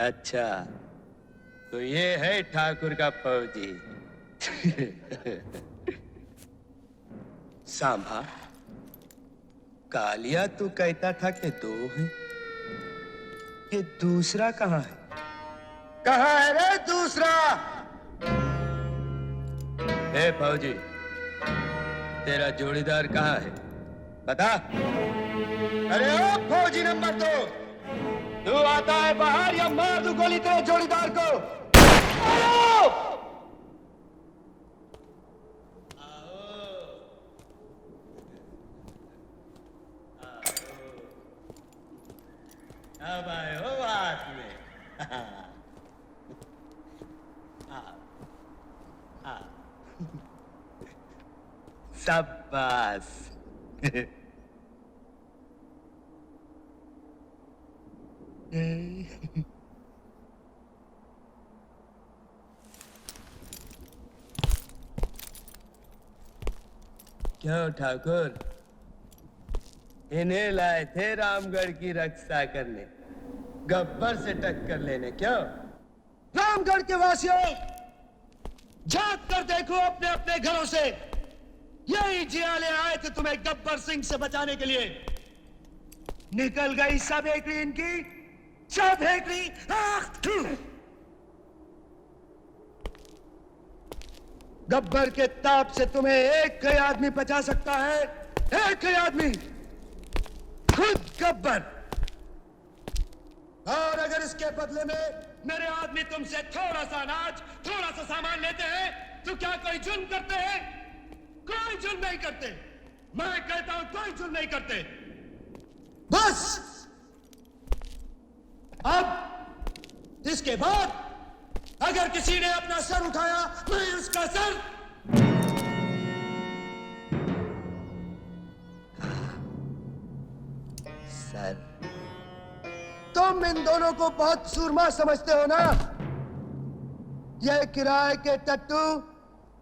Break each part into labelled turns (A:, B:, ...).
A: अच्छा, तो ये है ठाकुर का फौजी। सांभा, कालिया तू कहता था कि दो है, ये दूसरा कहाँ है? कहाँ है रे दूसरा? ए फौजी, तेरा जोड़ीदार कहाँ है? बता। अरे ओ फौजी नंबर 2, तू आता है बाहर या मार दूं गोली तेरे जोड़ीदार को? आओ! अब आए हो हाथ में। शाबाश। क्यों ठाकुर, इन्हें लाए थे रामगढ़ की रक्षा करने, गब्बर से टक्कर लेने? क्यों?
B: रामगढ़ के वासियों, झांक कर देखो अपने अपने घरों से। यही जियाले आए थे तुम्हें गब्बर सिंह से बचाने के लिए। निकल गई सब हेकड़ी इनकी, सब हेकड़ी। गब्बर के ताप से तुम्हें एक ही आदमी बचा सकता है, एक ही आदमी, खुद गब्बर। और अगर इसके बदले में मेरे आदमी तुमसे थोड़ा सा अनाज, थोड़ा सा सामान लेते हैं, तो क्या कोई जुल्म करते हैं? कोई जुल्म नहीं करते। मैं कहता हूं कोई जुल्म नहीं करते। बस अब इसके बाद अगर किसी ने अपना सर उठाया, मैं उसका सर।
A: सर?
B: तुम इन दोनों को बहुत सूरमा समझते हो ना? ये किराए के टट्टू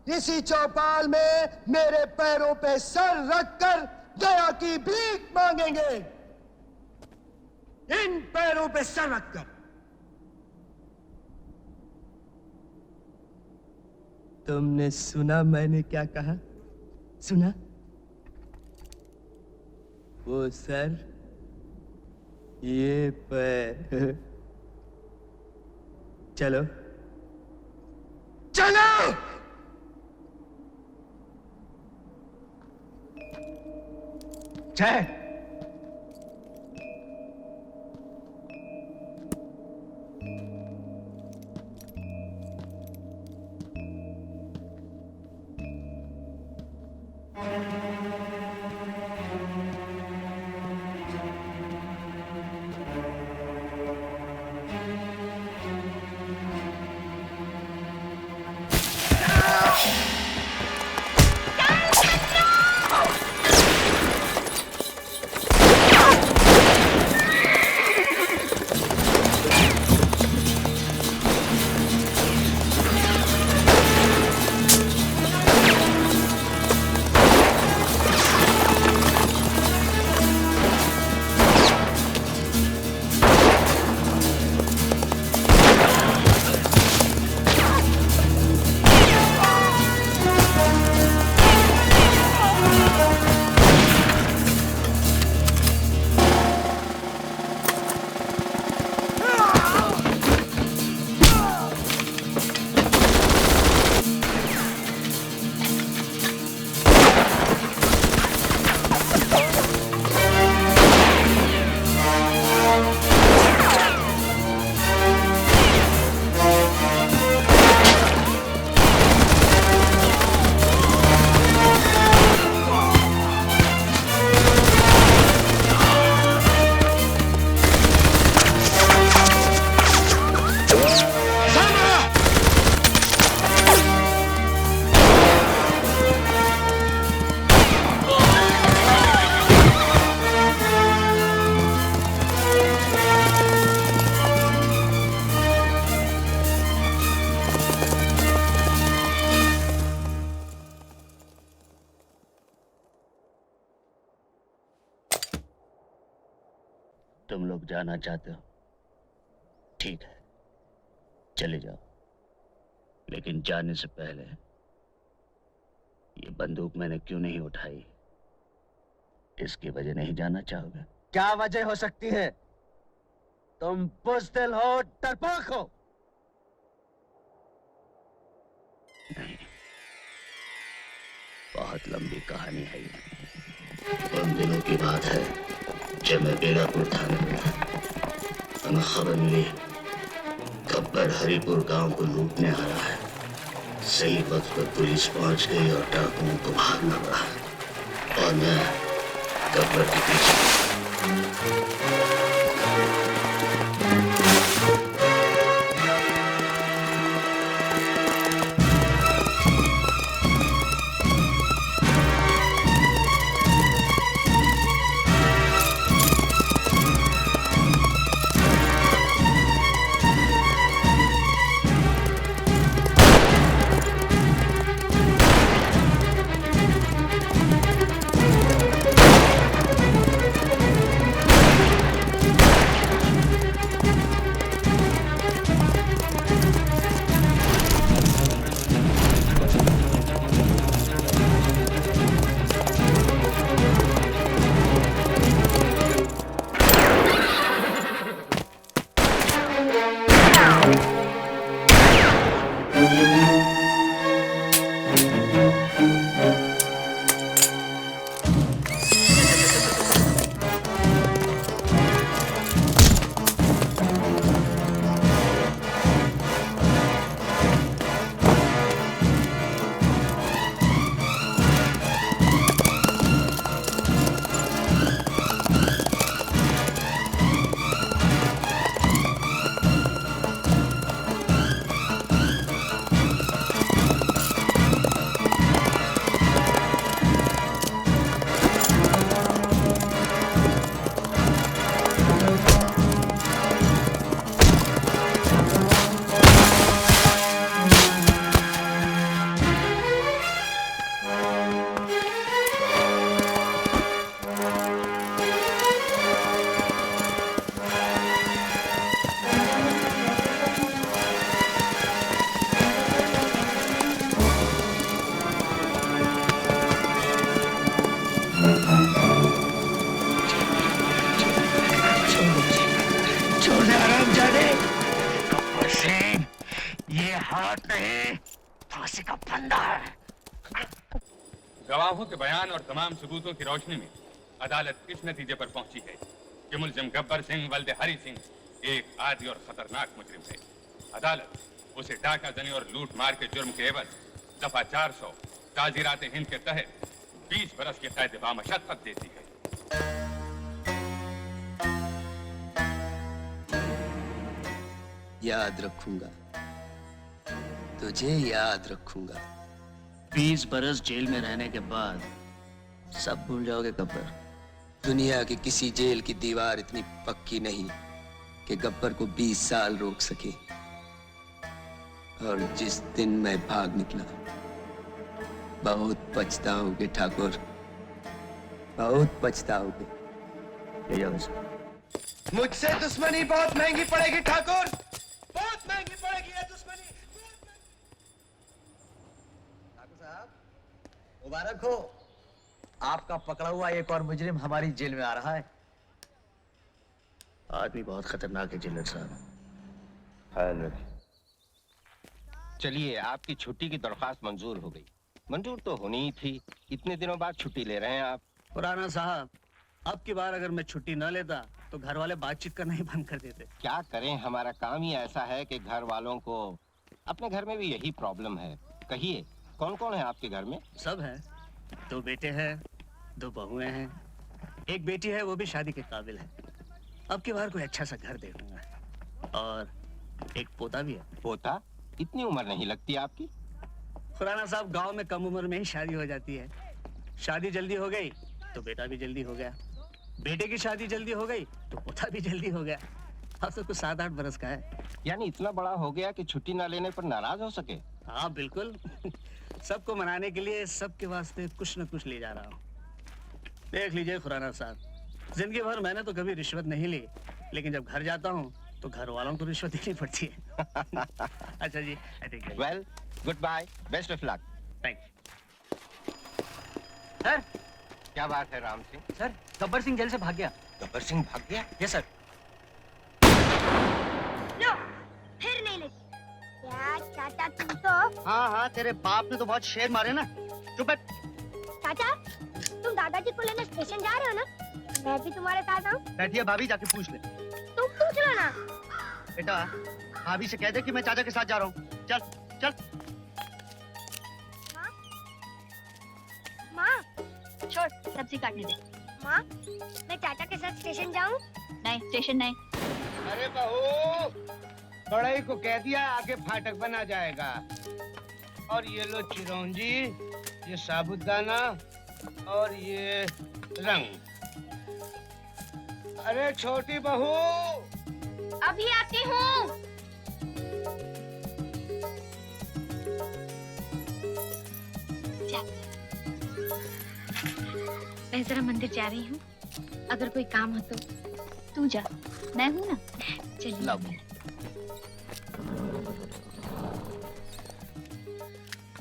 B: इसी चौपाल में मेरे पैरों पे सर रखकर दया की भीख मांगेंगे। इन पैरों पे सर रखकर।
A: तुमने सुना मैंने क्या कहा? सुना? वो सर, ये पैर। चलो
B: चलो। जय।
C: तुम लोग जाना चाहते हो, ठीक है। चले जाओ, लेकिन जाने से पहले ये बंदूक मैंने क्यों नहीं उठाई, इसकी वजह नहीं जानना चाहोगे?
D: क्या वजह हो सकती है? तुम बुज़दिल हो, डरपोक हो।
C: नहीं, बहुत लंबी कहानी है ये। उन दिनों की बात है जब मैं बेलापुर थाने में था। हमें खबर मिली गब्बर हरिपुर गांव को लूटने आ रहा है। सही वक्त पर पुलिस पहुंच गई और डाकुओं को भागना पड़ा और मैं गब्बर के पीछे।
E: गवाहों के बयान और तमाम सबूतों की रोशनी में अदालत इस नतीजे पर पहुंची है कि मुलजिम गब्बर सिंह वल्द हरि सिंह एक आदी और खतरनाक मुजरिम है। अदालत उसे डाका जनी और लूट मार के जुर्म के एवज दफा 400 ताजीरात हिंद के तहत 20 बरस की कैद बामशक्कत देती है।
A: याद रखूंगा, तुझे याद रखूंगा।
C: 20 बरस जेल में रहने के बाद सब भूल जाओगे गब्बर?
A: दुनिया की किसी जेल की दीवार इतनी पक्की नहीं कि गब्बर को 20 साल रोक सके। और जिस दिन मैं भाग निकला, बहुत पछताओगे ठाकुर, बहुत पछताओगे।
C: ले जाओ इसे।
B: मुझसे दुश्मनी बहुत महंगी पड़ेगी ठाकुर, बहुत महंगी पड़ेगी ये दुश्मनी।
D: ठाकुर साहब, मुबारक हो, आपका पकड़ा हुआ एक और मुजरिम हमारी जेल में आ रहा है।
C: आदमी बहुत खतरनाक है जिल्लत साहब।
F: ख्याल रखिए। चलिए, आपकी छुट्टी की दरख्वास्त मंजूर हो गई। मंजूर तो होनी ही थी, इतने दिनों बाद छुट्टी ले रहे हैं आप।
G: पुराना साहब, अब की बार अगर मैं छुट्टी न लेता तो घर वाले बातचीत करना ही बंद कर देते।
F: क्या करें, हमारा काम ही ऐसा है कि घर वालों को, अपने घर में भी यही प्रॉब्लम है। कहिए, कौन कौन है आपके घर में?
G: सब है, 2 बेटे हैं, 2 बहुएं हैं, एक बेटी है, वो भी शादी के काबिल है। अब की बार कोई अच्छा सा घर देखूंगा। और एक पोता भी है।
F: पोता? इतनी उम्र नहीं लगती आपकी।
G: खुराना साहब, गांव में कम उम्र में ही शादी हो जाती है। शादी जल्दी हो गई तो बेटा भी जल्दी हो गया, बेटे की शादी जल्दी हो गई तो पोता भी जल्दी हो गया। अब तो कुछ 7-8 बरस का है।
F: यानी इतना बड़ा हो गया कि छुट्टी ना लेने पर नाराज हो सके?
G: हाँ बिल्कुल। सबको मनाने के लिए सबके वास्ते कुछ न कुछ ले जा रहा हूँ। देख लीजिए खुराना साहब, जिंदगी भर मैंने तो कभी रिश्वत नहीं ली, लेकिन जब घर जाता हूँ तो घर वालों को रिश्वत देनी पड़ती है। अच्छा जी, I think
F: well, goodbye, best of luck.
G: Thank
D: sir,
F: क्या बात है राम सिंह?
D: सर, गब्बर सिंह जेल से भाग गया।
F: गब्बर सिंह भाग गया?
D: Yes sir.
H: लो, फिर नहीं लेती। यार चाचा तुम तो।
B: हाँ हाँ, तेरे बाप ने तो बहुत शेर मारे ना। चुप बैठ।
H: चाचा, तुम दादाजी को लेने स्टेशन जा रहे हो ना? मैं भी तुम्हारे साथ आऊँ?
B: बैठिए भाभी, जाके पूछ ले।
H: तुम पूछ लो ना।
B: बेटा, भाभी से कह दे कि मैं चाचा के साथ जा रहा हूँ। चल चल।
H: माँ,
I: छोड़, सब्जी काटने दे।
H: माँ, मैं चाचा के साथ स्टेशन जाऊँ?
I: नहीं, स्टेशन नहीं।
J: अरे बहू, बड़ाई को कह दिया, आगे फाटक बना जाएगा। और ये लो चिरौंजी, ये साबुदाना और ये रंग। अरे छोटी बहू,
H: अभी आती हूँ।
I: मैं जरा मंदिर जा रही हूँ, अगर कोई काम हो तो तू जा, मैं हूँ ना। चलिए।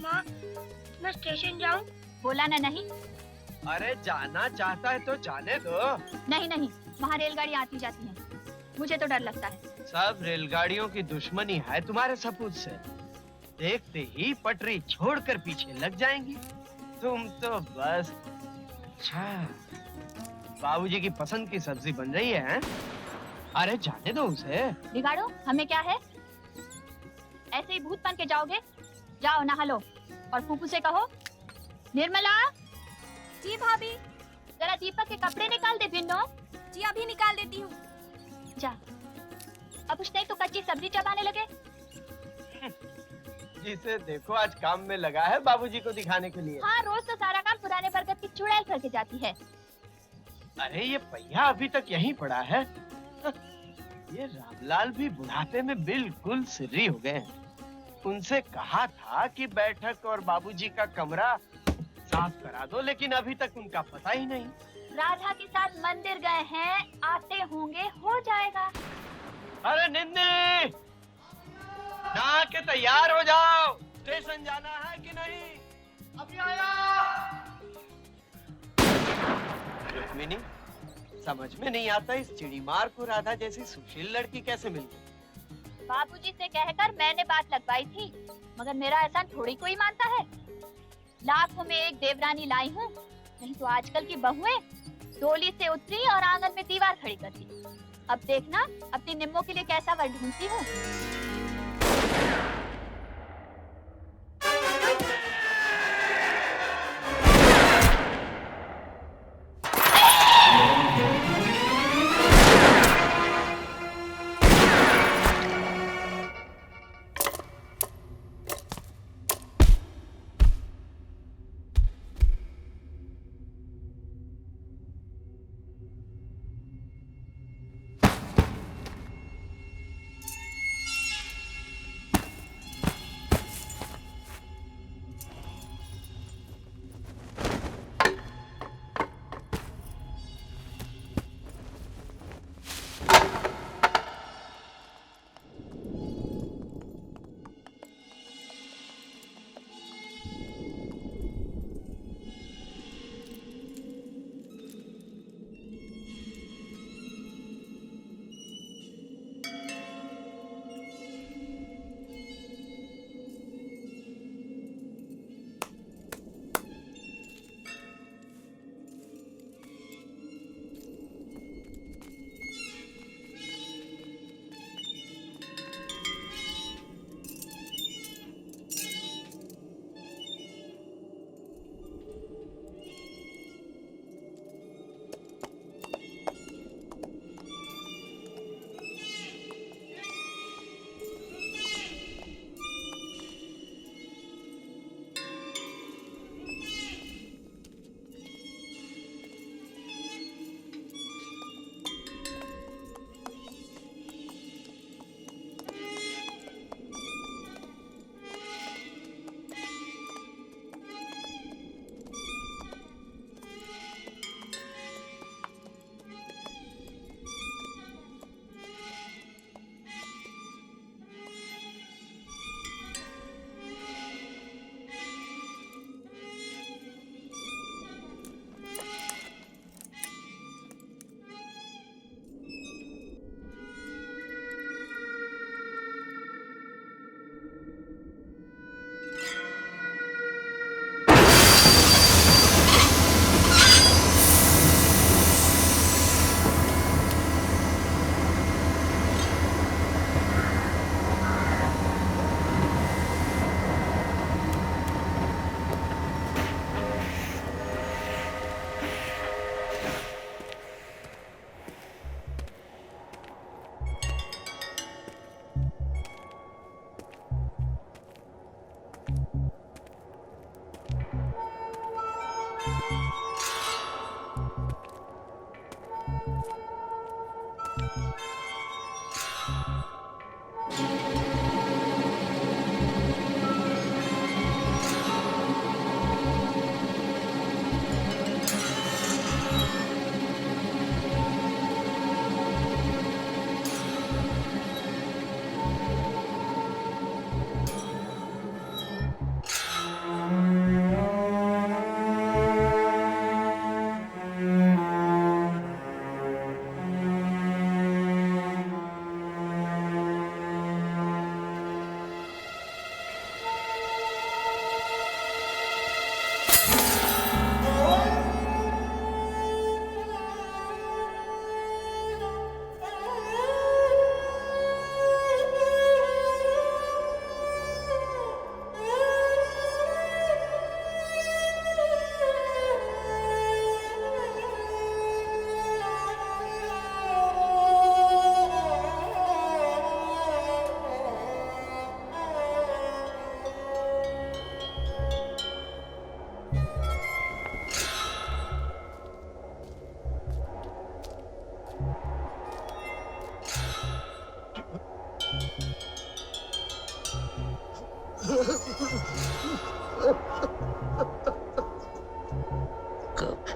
H: माँ, मैं स्टेशन जाऊँ?
I: बोला ना नहीं।
J: अरे जाना चाहता है तो जाने दो।
I: नहीं नहीं, वहाँ रेलगाड़ी आती जाती है, मुझे तो डर लगता है।
J: सब रेलगाड़ियों की दुश्मनी है तुम्हारे सपूत से। देखते ही पटरी छोड़कर पीछे लग जाएंगी। तुम तो बस। अच्छा, बाबूजी की पसंद की सब्जी बन रही है, हैं? अरे जाने दो उसे।
I: बिगाड़ो, हमें क्या है? ऐसे ही भूत बन के जाओगे? जाओ नहा लो और फूफू से कहो, निर्मला।
H: जी भाभी।
I: जरा दीपक के कपड़े निकाल दे बिन्नो।
H: जी अभी निकाल देती हूँ।
I: जा, अब कुछ नहीं तो कच्ची सब्जी चबाने लगे।
J: जिसे देखो आज काम में लगा है बाबूजी को दिखाने के लिए।
I: हाँ, रोज तो सारा काम पुराने बरगद की चुड़ैल करके जाती है।
J: अरे ये पहिया अभी तक यहीं पड़ा है। ये रामलाल भी बुढ़ापे में बिल्कुल सिर्री हो गए हैं। उनसे कहा था कि बैठक और बाबूजी का कमरा साफ करा दो, लेकिन अभी तक उनका पता ही नहीं।
I: राधा के साथ मंदिर गए हैं, आते होंगे, हो जाएगा।
J: अरे निन्नी, नहा के तैयार हो जाओ, स्टेशन जाना है कि नहीं? अभी आया। रुक्मिनी, समझ में नहीं आता इस चिड़ीमार को राधा जैसी सुशील लड़की कैसे मिल गई।
I: बाबूजी से कहकर मैंने बात लगवाई थी, मगर मेरा एहसान थोड़ी कोई मानता है। लाखों में एक देवरानी लाई हूँ, नहीं तो आजकल की बहुएं डोली से उतरी और आंगन में दीवार खड़ी कर दी। अब देखना अपनी निम्मों के लिए कैसा वर ढूंढती हूँ।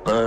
C: पर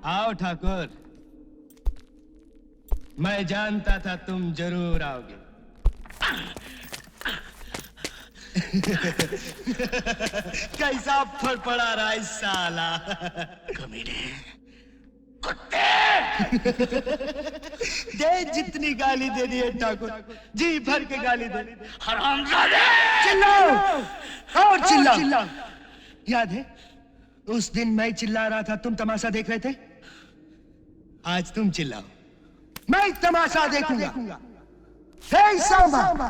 A: आओ ठाकुर, मैं जानता था तुम जरूर आओगे। कैसा फड़फड़ा रहा है साला।
B: कमीने,
A: दे जितनी गाली दे दी है ठाकुर, जी भर के गाली दे।
B: हरामजादे! चिल्लाओ और चिल्लाओ। याद है उस दिन मैं चिल्ला रहा था, तुम तमाशा देख रहे थे?
A: आज तुम चिल्लाओ,
B: मैं तमाशा देखूंगा। हे सांबा,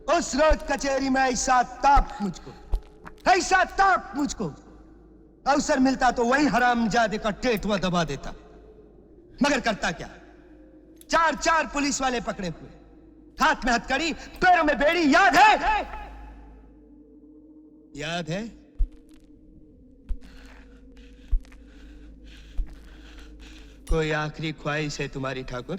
B: उस रोज कचहरी में ऐसा ताप मुझको अवसर मिलता तो वही हरामजादे का टेटवा दबा देता, मगर करता क्या? चार पुलिस वाले पकड़े हुए, हाथ में हथकड़ी, पैरों में बेड़ी। याद है?
A: याद है? कोई आखिरी ख्वाहिश है तुम्हारी ठाकुर?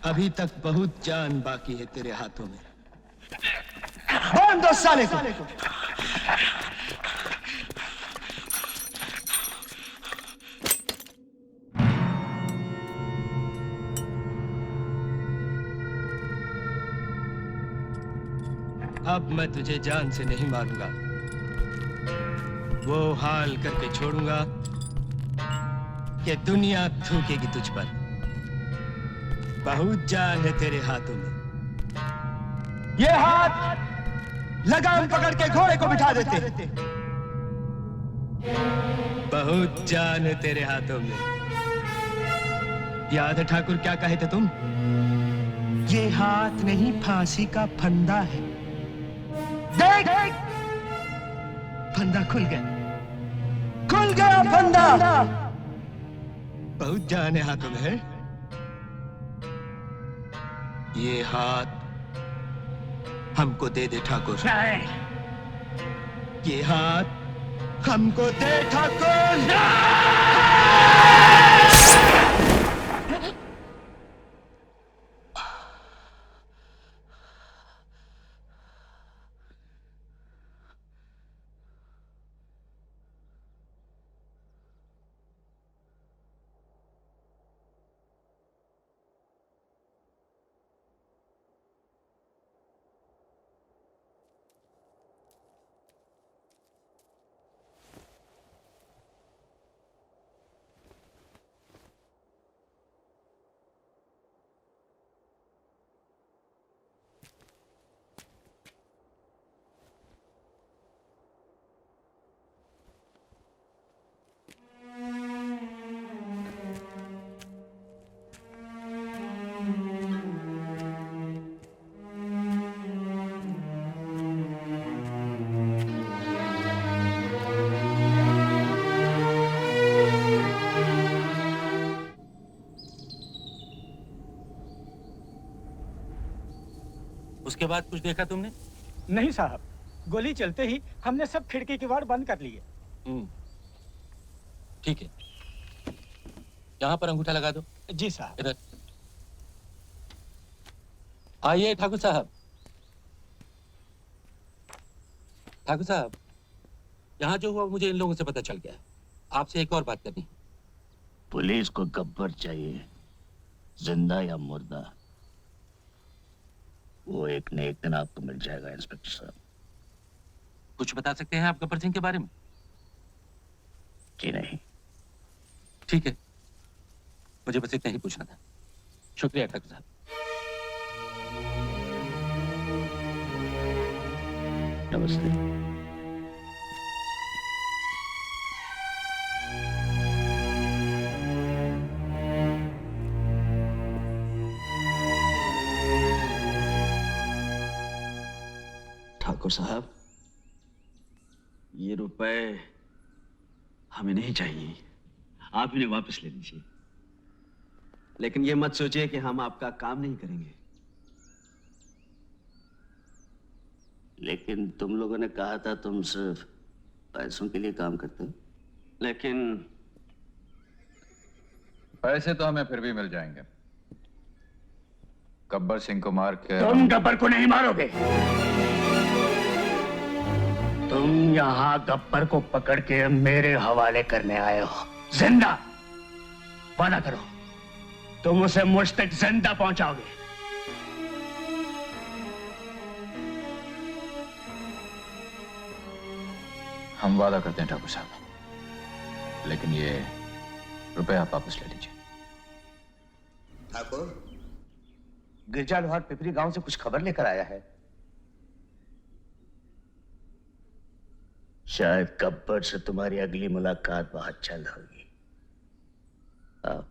A: अभी तक बहुत जान बाकी है तेरे हाथों में।
B: बांध दो साले को।
A: अब मैं तुझे जान से नहीं मारूंगा, वो हाल करके छोड़ूंगा कि दुनिया थूकेगी तुझ पर। बहुत जान है तेरे हाथों में।
B: ये हाथ लगाम पकड़ के घोड़े को बिठा देते।
A: बहुत जान है तेरे हाथों में। याद है ठाकुर क्या कहे थे तुम?
B: ये हाथ नहीं, फांसी का फंदा है। देख, फंदा खुल गया फंदा।
A: बहुत जान है हाथों में है। ये हाथ हमको दे दे ठाकुर। ये हाथ हमको दे ठाकुर।
K: उसके बाद कुछ देखा तुमने?
L: नहीं साहब, गोली चलते ही हमने सब खिड़की किवाड़ बंद कर लिए।
K: ठीक है, यहाँ पर अंगूठा लगा दो।
L: जी साहब।
K: इधर आइए ठाकुर साहब। ठाकुर साहब, यहाँ जो हुआ मुझे इन लोगों से पता चल गया। आपसे एक और बात करनी है।
C: पुलिस को गब्बर चाहिए, जिंदा या मुर्दा, वो एक न एक दिन आपको मिल जाएगा इंस्पेक्टर साहब।
K: कुछ बता सकते हैं आप गब्बर सिंह के बारे में?
C: जी नहीं।
K: ठीक है, मुझे बस इतना ही पूछना था। शुक्रिया ठाकुर साहब।
C: नमस्ते।
M: ठाकुर साहब, ये रुपए हमें नहीं चाहिए, आप इन्हें वापस ले लीजिए। लेकिन ये मत सोचिए कि हम आपका काम नहीं करेंगे।
C: लेकिन तुम लोगों ने कहा था तुम सिर्फ पैसों के लिए काम करते हो।
M: लेकिन
N: पैसे तो हमें फिर भी मिल जाएंगे। गब्बर सिंह को मार के
G: तुम गब्बर को नहीं मारोगे। तुम यहाँ गब्बर को पकड़ के मेरे हवाले करने आए हो, जिंदा। वादा करो, तुम उसे मुझ तक जिंदा पहुंचाओगे।
N: हम वादा करते हैं ठाकुर साहब, लेकिन ये रुपए आप वापस ले लीजिए।
D: ठाकुर, गिरजा लोहार पिपरी गांव से कुछ खबर लेकर आया है।
C: शायद गब्बर से तुम्हारी अगली मुलाकात बहुत जल्द होगी। आओ।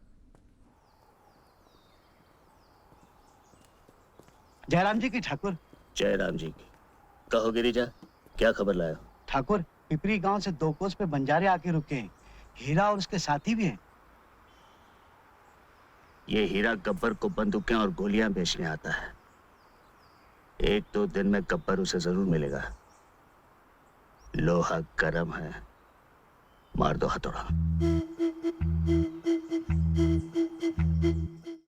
L: जयराम जी की ठाकुर।
C: जयराम जी की। कहो गिरिजा, क्या खबर लाया?
L: ठाकुर, पिपरी गांव से 2 कोस पे बंजारे आके रुके हैं। हीरा और उसके साथी भी हैं।
C: ये हीरा गब्बर को बंदूकें और गोलियां बेचने आता है। 1-2 दिन में गब्बर उसे जरूर मिलेगा। लोहा गर्म है, मार दो हथौड़ा।